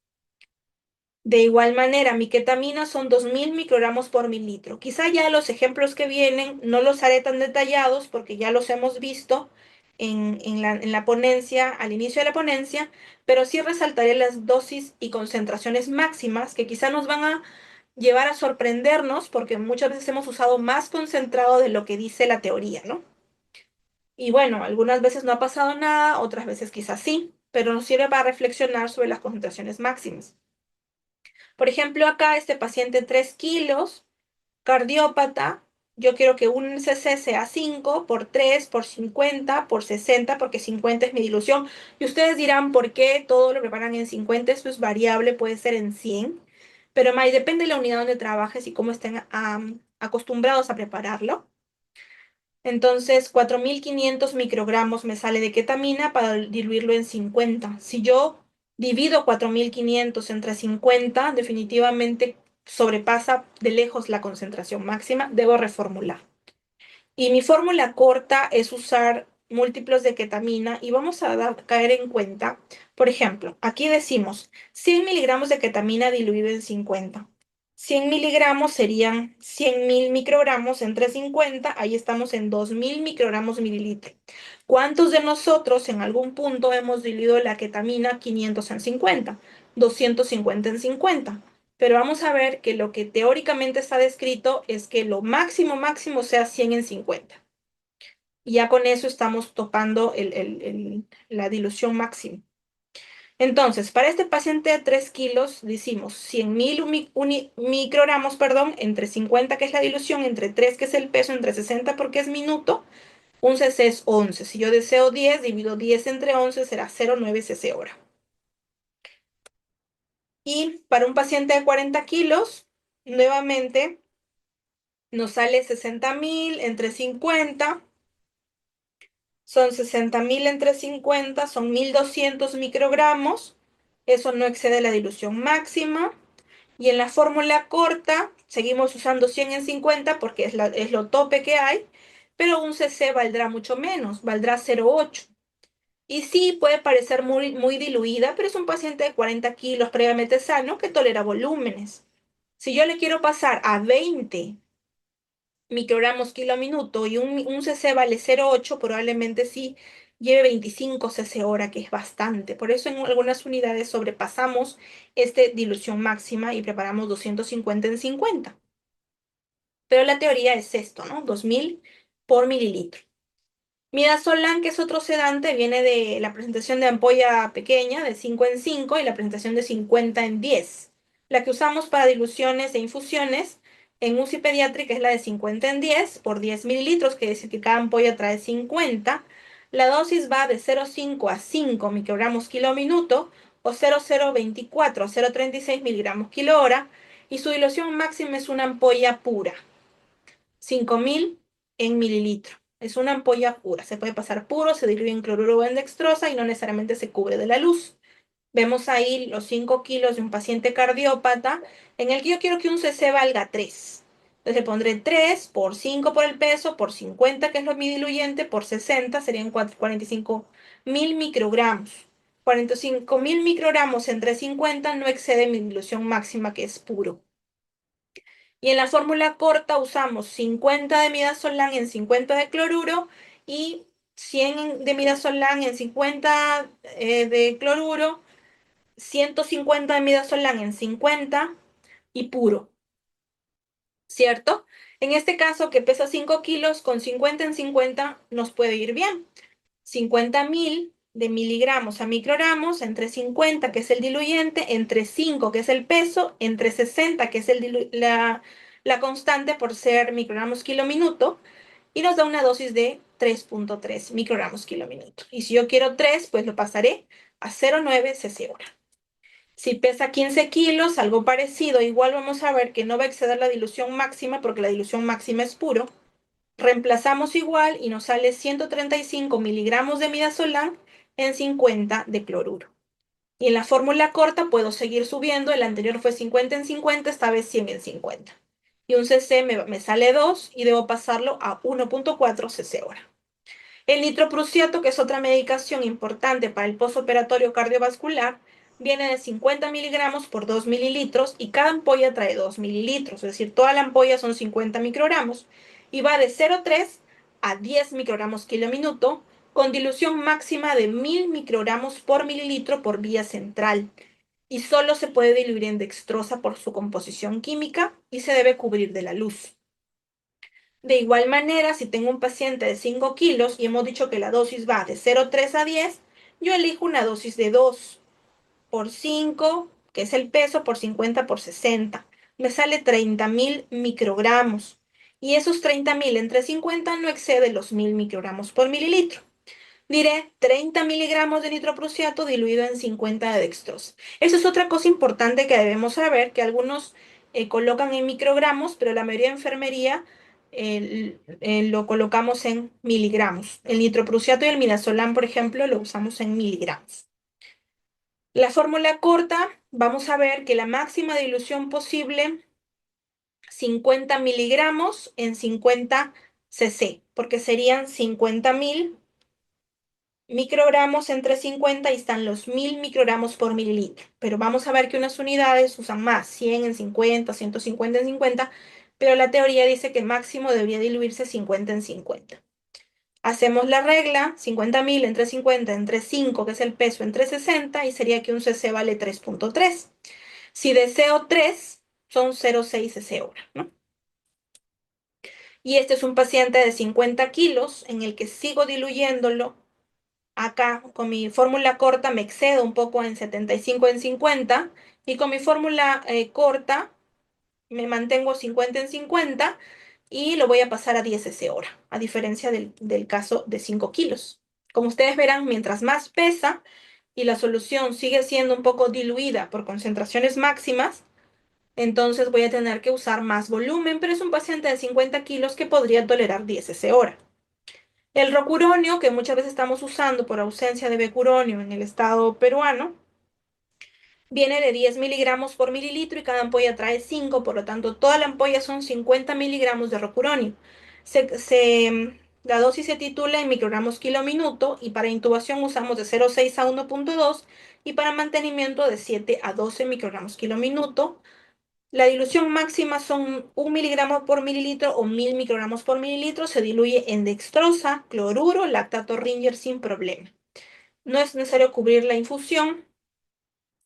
De igual manera, mi ketamina son 2.000 microgramos por mililitro. Quizá ya los ejemplos que vienen no los haré tan detallados porque ya los hemos visto en la ponencia, al inicio de la ponencia, pero sí resaltaré las dosis y concentraciones máximas que quizá nos van a llevar a sorprendernos porque muchas veces hemos usado más concentrado de lo que dice la teoría, ¿no? Y bueno, algunas veces no ha pasado nada, otras veces quizás sí, pero nos sirve para reflexionar sobre las concentraciones máximas. Por ejemplo, acá este paciente 3 kilos, cardiópata, yo quiero que un cc sea 5 por 3 por 50 por 60 porque 50 es mi dilución. Y ustedes dirán, ¿por qué todo lo preparan en 50? Eso es variable, puede ser en 100. Pero May, depende de la unidad donde trabajes y cómo estén acostumbrados a prepararlo. Entonces, 4.500 microgramos me sale de ketamina para diluirlo en 50. Si yo divido 4.500 entre 50, definitivamente sobrepasa de lejos la concentración máxima, debo reformular. Y mi fórmula corta es usar múltiplos de ketamina y vamos a caer en cuenta, por ejemplo, aquí decimos 100 miligramos de ketamina diluido en 50. 100 miligramos serían 100.000 microgramos entre 50, ahí estamos en 2.000 microgramos mililitro. ¿Cuántos de nosotros en algún punto hemos diluido la ketamina 500 en 50, 250 en 50? Pero vamos a ver que lo que teóricamente está descrito es que lo máximo máximo sea 100 en 50. Y ya con eso estamos topando la dilución máxima. Entonces, para este paciente de 3 kilos, decimos 100.000 microgramos, perdón, entre 50, que es la dilución, entre 3, que es el peso, entre 60, porque es minuto, un cc es 11. Si yo deseo 10, divido 10 entre 11, será 0,9 cc hora. Y para un paciente de 40 kilos, nuevamente nos sale 60.000 entre 50, son 60.000 entre 50, son 1.200 microgramos, eso no excede la dilución máxima. Y en la fórmula corta, seguimos usando 100 en 50 porque es lo tope que hay, pero un cc valdrá mucho menos, valdrá 0,8. Y sí, puede parecer muy, muy diluida, pero es un paciente de 40 kilos previamente sano que tolera volúmenes. Si yo le quiero pasar a 20 microgramos kilo minuto y un cc vale 0,8, probablemente sí lleve 25 cc hora, que es bastante. Por eso en algunas unidades sobrepasamos esta dilución máxima y preparamos 250 en 50. Pero la teoría es esto, ¿no? 2.000 por mililitro. Midazolam, que es otro sedante, viene de la presentación de ampolla pequeña de 5 en 5 y la presentación de 50 en 10. La que usamos para diluciones e infusiones en UCI pediátrica es la de 50 en 10 por 10 mililitros, que dice que cada ampolla trae 50. La dosis va de 0,5 a 5 microgramos kilo minuto, o 0,024 o 0,36 miligramos kilo hora, y su dilución máxima es una ampolla pura, 5000 en mililitro. Es una ampolla pura, se puede pasar puro, se diluye en cloruro o en dextrosa y no necesariamente se cubre de la luz. Vemos ahí los 5 kilos de un paciente cardiópata en el que yo quiero que un cc valga 3. Entonces le pondré 3 por 5 por el peso, por 50 que es lo mi diluyente, por 60 serían 45.000 microgramos. 45.000 microgramos entre 50 no excede mi dilución máxima, que es puro. Y en la fórmula corta usamos 50 de midazolam en 50 de cloruro y 100 de midazolam en 50 de cloruro, 150 de midazolam en 50 y puro, ¿cierto? En este caso, que pesa 5 kilos, con 50 en 50 nos puede ir bien. 50.000 de miligramos a microgramos, entre 50, que es el diluyente, entre 5, que es el peso, entre 60, que es la constante por ser microgramos kilo minuto, y nos da una dosis de 3,3 microgramos kilo minuto. Y si yo quiero 3, pues lo pasaré a 0,9 cc hora. Si pesa 15 kilos, algo parecido, igual vamos a ver que no va a exceder la dilución máxima porque la dilución máxima es puro. Reemplazamos igual y nos sale 135 miligramos de midazolam en 50 de cloruro. Y en la fórmula corta puedo seguir subiendo, el anterior fue 50 en 50, esta vez 100 en 50. Y un cc me sale 2 y debo pasarlo a 1,4 cc hora. El nitroprusiato, que es otra medicación importante para el postoperatorio cardiovascular, viene de 50 miligramos por 2 mililitros y cada ampolla trae 2 mililitros, es decir, toda la ampolla son 50 microgramos y va de 0,3 a 10 microgramos kilo minuto con dilución máxima de 1000 microgramos por mililitro por vía central y solo se puede diluir en dextrosa por su composición química y se debe cubrir de la luz. De igual manera, si tengo un paciente de 5 kilos y hemos dicho que la dosis va de 0,3 a 10, yo elijo una dosis de 2 por 5, que es el peso, por 50 por 60. Me sale 30.000 microgramos. Y esos 30.000 entre 50 no excede los 1000 microgramos por mililitro. Diré 30 miligramos de nitroprusiato diluido en 50 de dextrosa. Eso es otra cosa importante que debemos saber, que algunos colocan en microgramos, pero la mayoría de enfermería lo colocamos en miligramos. El nitroprusiato y el midazolam, por ejemplo, lo usamos en miligramos. La fórmula corta, vamos a ver que la máxima dilución posible, 50 miligramos en 50 cc, porque serían 50.000 microgramos entre 50 y están los 1000 microgramos por mililitro. Pero vamos a ver que unas unidades usan más, 100 en 50, 150 en 50, pero la teoría dice que máximo debería diluirse 50 en 50. Hacemos la regla, 50.000 entre 50 entre 5, que es el peso, entre 60, y sería que un cc vale 3,3. Si deseo 3, son 0,6 cc hora, ¿no? Y este es un paciente de 50 kilos en el que sigo diluyéndolo. Acá con mi fórmula corta me excedo un poco en 75 en 50 y con mi fórmula corta me mantengo 50 en 50 y lo voy a pasar a 10 cc hora, a diferencia del caso de 5 kilos. Como ustedes verán, mientras más pesa y la solución sigue siendo un poco diluida por concentraciones máximas, entonces voy a tener que usar más volumen, pero es un paciente de 50 kilos que podría tolerar 10 cc hora. El rocuronio, que muchas veces estamos usando por ausencia de becuronio en el estado peruano, viene de 10 miligramos por mililitro y cada ampolla trae 5, por lo tanto toda la ampolla son 50 miligramos de rocuronio. La dosis se titula en microgramos kilo minuto y para intubación usamos de 0,6 a 1,2 y para mantenimiento de 7 a 12 microgramos kilo minuto. La dilución máxima son 1 miligramo por mililitro o 1000 microgramos por mililitro. Se diluye en dextrosa, cloruro, lactato Ringer sin problema. No es necesario cubrir la infusión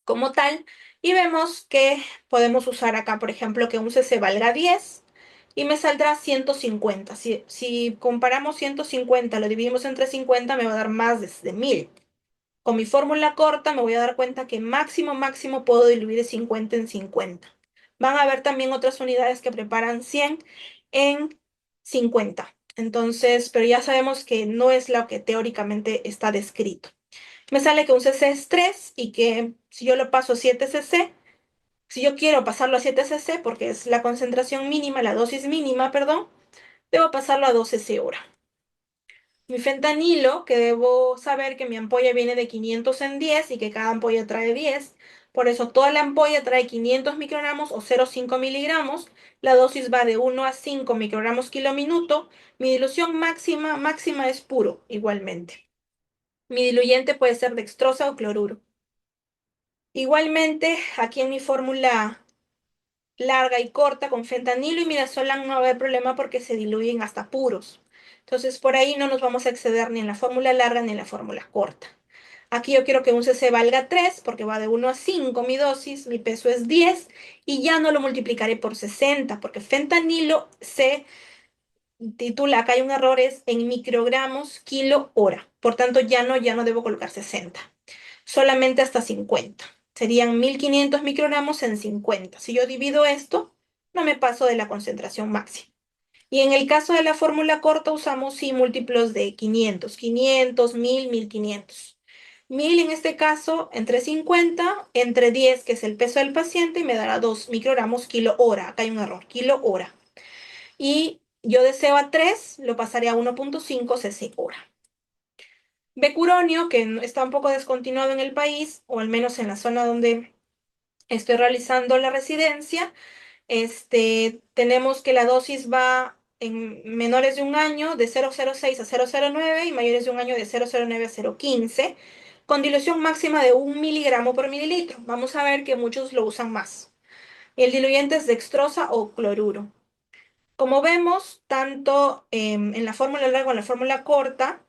como tal. Y vemos que podemos usar acá, por ejemplo, que un cc valga 10 y me saldrá 150. Si comparamos 150, lo dividimos entre 50, me va a dar más de 1000. Con mi fórmula corta me voy a dar cuenta que máximo puedo diluir de 50 en 50. Van a haber también otras unidades que preparan 100 en 50. Entonces, pero ya sabemos que no es lo que teóricamente está descrito. Me sale que un cc es 3 y que si yo lo paso a 7 cc, si yo quiero pasarlo a 7 cc, porque es la concentración mínima, la dosis mínima, perdón, debo pasarlo a 2 cc hora. Mi fentanilo, que debo saber que mi ampolla viene de 500 en 10 y que cada ampolla trae 10. Por eso toda la ampolla trae 500 microgramos o 0,5 miligramos. La dosis va de 1 a 5 microgramos kilo minuto. Mi dilución máxima es puro, igualmente. Mi diluyente puede ser dextrosa o cloruro. Igualmente, aquí en mi fórmula larga y corta con fentanilo y midazolam no va a haber problema porque se diluyen hasta puros. Entonces, por ahí no nos vamos a exceder ni en la fórmula larga ni en la fórmula corta. Aquí yo quiero que un cc valga 3 porque va de 1 a 5 mi dosis, mi peso es 10 y ya no lo multiplicaré por 60 porque fentanilo se titula, acá hay un error, es en microgramos kilo hora. Por tanto, ya no debo colocar 60, solamente hasta 50. Serían 1500 microgramos en 50. Si yo divido esto, no me paso de la concentración máxima. Y en el caso de la fórmula corta usamos sí múltiplos de 500, 500, 1000, 1500. 1000 en este caso entre 50, entre 10, que es el peso del paciente, y me dará 2 microgramos kilo hora. Acá hay un error, kilo hora. Y yo deseo a 3, lo pasaré a 1,5 cc hora. Becuronio, que está un poco descontinuado en el país, o al menos en la zona donde estoy realizando la residencia, tenemos que la dosis va en menores de un año de 0,06 a 0,09 y mayores de un año de 0,09 a 0,15, con dilución máxima de 1 miligramo por mililitro. Vamos a ver que muchos lo usan más. El diluyente es dextrosa o cloruro. Como vemos, tanto en la fórmula larga como en la fórmula corta,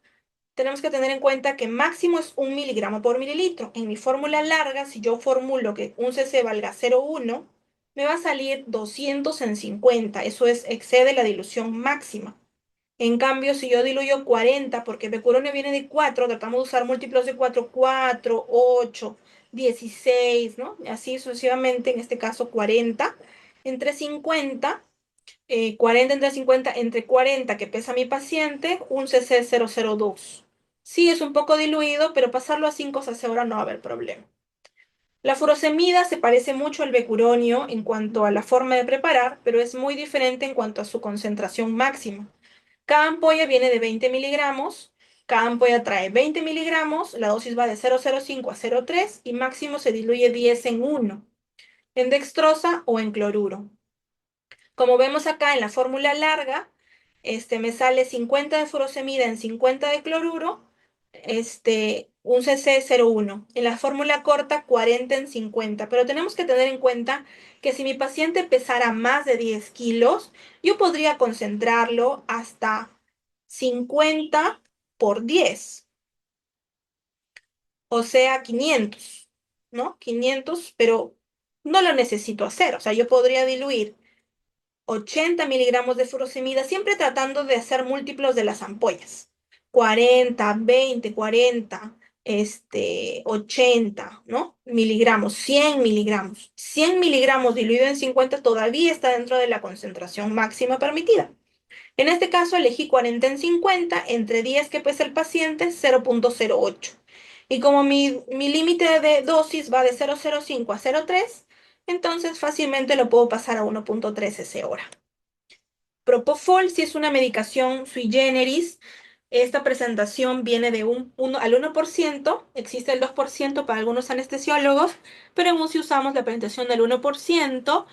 tenemos que tener en cuenta que máximo es 1 miligramo por mililitro. En mi fórmula larga, si yo formulo que un cc valga 0,1, me va a salir 200 en 50. Eso es, excede la dilución máxima. En cambio, si yo diluyo 40, porque Becuronio viene de 4, tratamos de usar múltiplos de 4, 4, 8, 16, ¿no? Así sucesivamente, en este caso 40, entre 50, 40 entre 50, entre 40 que pesa mi paciente, un cc 0,02. Sí, es un poco diluido, pero pasarlo a 5 cc ahora no va a haber problema. La furosemida se parece mucho al becuronio en cuanto a la forma de preparar, pero es muy diferente en cuanto a su concentración máxima. Cada ampolla viene de 20 miligramos, cada ampolla trae 20 miligramos, la dosis va de 0,05 a 0,3 y máximo se diluye 10 en 1, en dextrosa o en cloruro. Como vemos acá en la fórmula larga, me sale 50 de furosemida en 50 de cloruro, un cc 0,1. En la fórmula corta, 40 en 50. Pero tenemos que tener en cuenta que si mi paciente pesara más de 10 kilos, yo podría concentrarlo hasta 50 por 10, o sea, 500, ¿no? 500, pero no lo necesito hacer. O sea, yo podría diluir 80 miligramos de furosemida, siempre tratando de hacer múltiplos de las ampollas. 40, 20, 40, 80, ¿no? Miligramos, 100 miligramos. 100 miligramos diluido en 50 todavía está dentro de la concentración máxima permitida. En este caso elegí 40 en 50, entre 10 que pesa el paciente, 0,08. Y como mi límite de dosis va de 0,05 a 0,3, entonces fácilmente lo puedo pasar a 1,3 cc hora. Propofol sí es una medicación sui generis. Esta presentación viene de 1 al 1%, existe el 2% para algunos anestesiólogos, pero en UCI usamos la presentación del 1%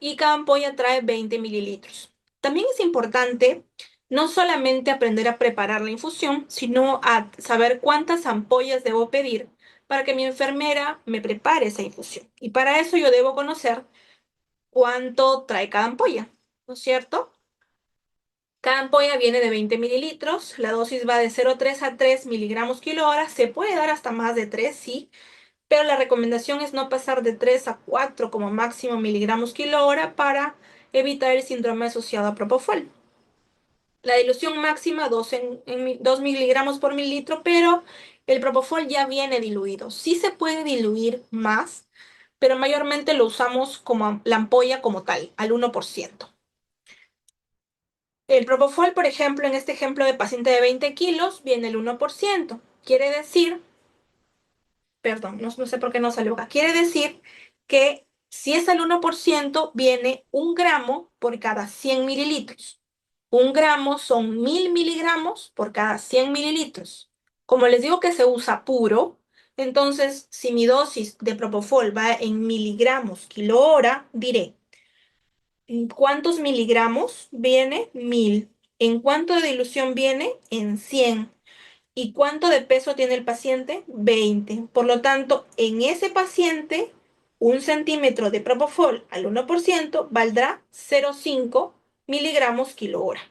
y cada ampolla trae 20 mililitros. También es importante no solamente aprender a preparar la infusión, sino a saber cuántas ampollas debo pedir para que mi enfermera me prepare esa infusión. Y para eso yo debo conocer cuánto trae cada ampolla, ¿no es cierto? Cada ampolla viene de 20 mililitros, la dosis va de 0,3 a 3 miligramos kilo hora, se puede dar hasta más de 3, sí, pero la recomendación es no pasar de 3 a 4 como máximo miligramos kilo hora para evitar el síndrome asociado a propofol. La dilución máxima 2 miligramos por mililitro, pero el propofol ya viene diluido. Sí se puede diluir más, pero mayormente lo usamos como la ampolla como tal, al 1%. El propofol, por ejemplo, en este ejemplo de paciente de 20 kilos, viene el 1%. Quiere decir perdón, no sé por qué no salió acá. Quiere decir que si es al 1%, viene 1 gramo por cada 100 mililitros. 1 gramo son 1000 miligramos por cada 100 mililitros. Como les digo que se usa puro, entonces si mi dosis de Propofol va en miligramos kilo hora, diré, ¿en cuántos miligramos viene? 1000. ¿En cuánto de dilución viene? En 100. ¿Y cuánto de peso tiene el paciente? 20. Por lo tanto, en ese paciente, 1 centímetro de Propofol al 1% valdrá 0,5 miligramos kilo hora.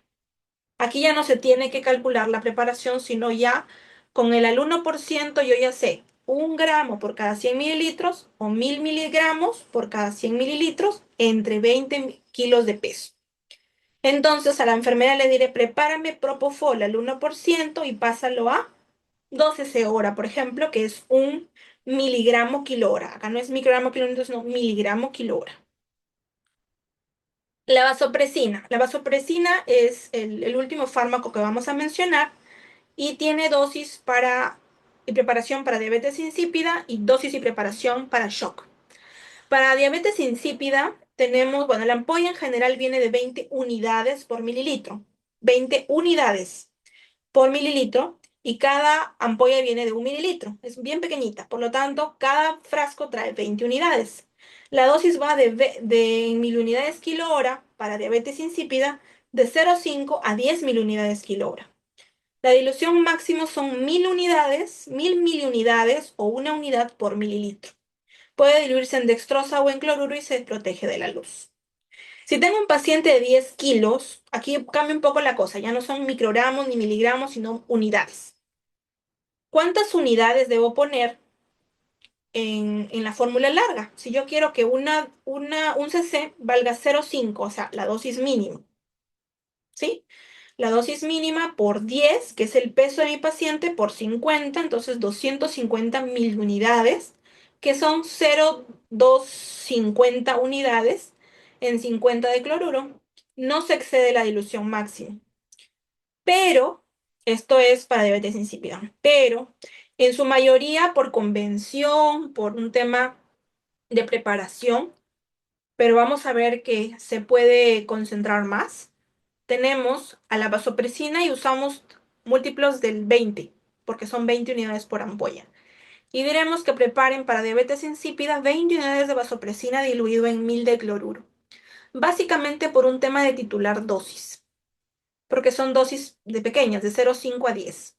Aquí ya no se tiene que calcular la preparación, sino ya con el al 1% yo ya sé 1 gramo por cada 100 mililitros o 1000 miligramos por cada 100 mililitros entre 20 kilos de peso. Entonces a la enfermera le diré, prepárame Propofol al 1% y pásalo a 12 cc hora, por ejemplo, que es 1 miligramo kilo hora. Acá no es microgramo kilo hora, sino miligramo kilo hora. La vasopresina. La vasopresina es el último fármaco que vamos a mencionar y tiene dosis y preparación para diabetes insípida y dosis y preparación para shock. Para diabetes insípida tenemos, bueno, la ampolla en general viene de 20 unidades por mililitro. 20 unidades por mililitro y cada ampolla viene de 1 mililitro. Es bien pequeñita, por lo tanto, cada frasco trae 20 unidades. La dosis va de 1000 unidades kilo hora para diabetes insípida de 0,5 a 10.000 unidades kilo hora. La dilución máximo son 1000 unidades, 1000 miliunidades o 1 unidad por mililitro. Puede diluirse en dextrosa o en cloruro y se protege de la luz. Si tengo un paciente de 10 kilos, aquí cambia un poco la cosa, ya no son microgramos ni miligramos, sino unidades. ¿Cuántas unidades debo poner en la fórmula larga? Si yo quiero que un cc valga 0,5, o sea, la dosis mínima, ¿sí? La dosis mínima por 10, que es el peso de mi paciente, por 50, entonces 250 mil unidades, que son 0,250 unidades en 50 de cloruro. No se excede la dilución máxima. Pero, esto es para diabetes insípida, pero en su mayoría por convención, por un tema de preparación, pero vamos a ver que se puede concentrar más. Tenemos a la vasopresina y usamos múltiplos del 20, porque son 20 unidades por ampolla. Y diremos que preparen para diabetes insípida 20 unidades de vasopresina diluido en 1000 de cloruro. Básicamente por un tema de titular dosis, porque son dosis de pequeñas, de 0,5 a 10.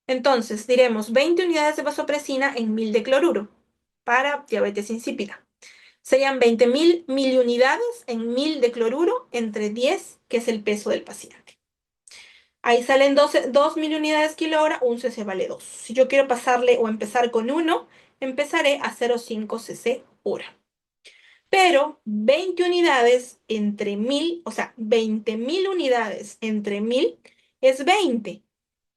Entonces, diremos 20 unidades de vasopresina en 1000 de cloruro para diabetes insípida. Serían 20.000 miliunidades en 1000 de cloruro entre 10, que es el peso del paciente. Ahí salen 2 miliunidades kilo hora, un cc vale 2. Si yo quiero pasarle o empezar con 1, empezaré a 0,5 cc hora. Pero 20 unidades entre 1000, o sea, 20.000 unidades entre 1000 es 20.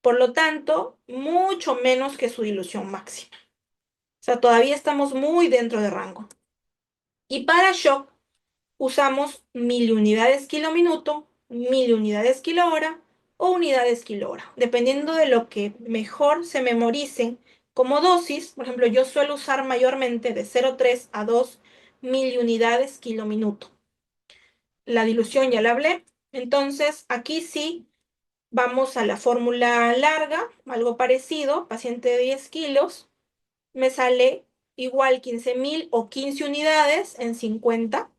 Por lo tanto, mucho menos que su dilución máxima. O sea, todavía estamos muy dentro de rango. Y para shock, usamos 1000 unidades kilo minuto, 1000 unidades kilo hora o unidades kilo hora, dependiendo de lo que mejor se memoricen como dosis. Por ejemplo, yo suelo usar mayormente de 0,3 a 2 miliunidades kilo minuto. La dilución ya la hablé. Entonces, aquí sí vamos a la fórmula larga, algo parecido, paciente de 10 kilos, me sale igual 15.000 o 15 unidades en 50,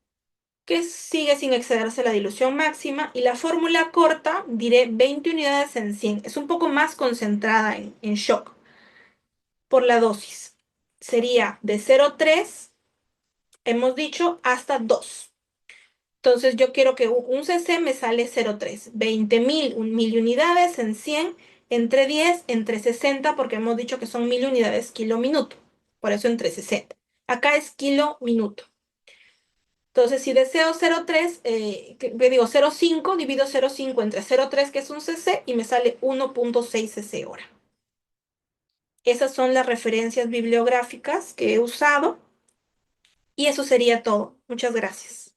que sigue sin excederse la dilución máxima, y la fórmula corta diré 20 unidades en 100. Es un poco más concentrada en shock por la dosis. Sería de 0,3, hemos dicho, hasta 2. Entonces yo quiero que un cc me sale 0,3. 20.000 miliunidades en 100 entre 10, entre 60, porque hemos dicho que son 1000 unidades kilo minuto. Por eso entre 60. Acá es kilo minuto. Entonces, si deseo 0,3, digo 0,5, divido 0,5 entre 0,3, que es un cc, y me sale 1,6 cc hora. Esas son las referencias bibliográficas que he usado. Y eso sería todo. Muchas gracias.